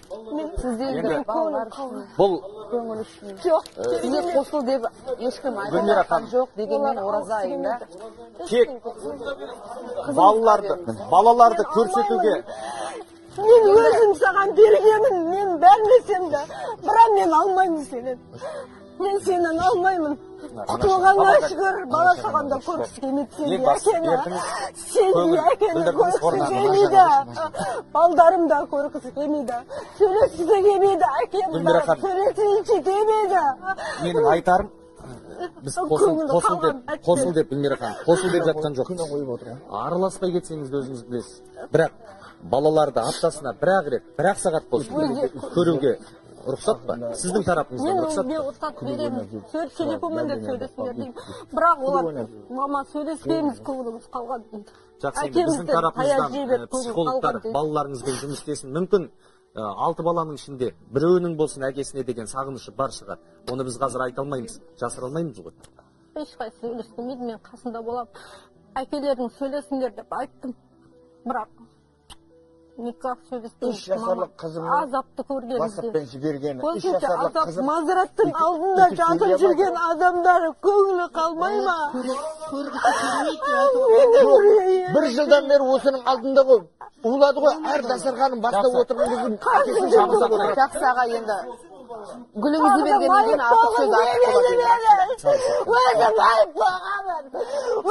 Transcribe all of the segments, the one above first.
Сіздердің бұл жоқ, сізге қосыл деп ешкім айтқан жоқ дегенмен ораза айында тек балаларды көрсетуге. Мен өзім саған бергенмін, мен бәрмесем де, бірақ мен алмаймын сенен. Мен сенен алмаймын. Құтылғанға шүкір, бала шағанда көргісі келмейді сен әкені. Сен әкені көргісі келмейді. Балдарым да көргісі келмейді. Сөйлескісі келмейді, әкем да сөйлесейінші келмейді. Менің айтарым, біз қосыл деп, Гүлмира ханым, қосыл деп жатқан жоқ. Араласпай кетсеңіз өзіңіз білесіз. Бірақ балаларды аптасына бір-ақ рет, бір-ақ сағат болсын көруге рұқсат па? Сіздің тарапыңыздан рұқсат па? Мен рұқсат беремін. Телефонмен де сөйлесіңдер деймін. Бірақ олар мама сөйлеспейміз, көңіліміз қалған дейді. Жақсы, біздің тарапымыздан психологтар балаларыңызбен жұмыс істесін. Мүмкін 6 баланың ішінде біреуінің болсын әкесіне деген сағынышы бар шығар. Оны біз қазір айта алмаймыз, жасыра алмаймыз ғой. Ешқай сөйлескенмейді, мен қасында боламын. Әкелерің сөйлесіңдер деп айттым. Бірақ никак сөйлеспеймін. Азапты көргенімде. Азап мазараттың алдында жатып жүрген адамдар көңілі қалмай ма? Бір жылдан бері осының алдында ғой. Улады ғой, әр дастарханың басында отырған кезім. Жақсы аға, енді гүліңізді бергеннен кейін артық сөз артық болады. Өзім айып болғанмын.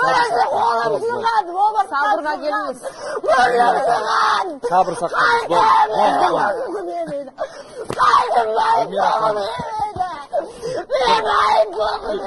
Өзім қолым сынған. Сабырға келіңіз. Сабыр сақтаңыз. Мен айып болғанмын.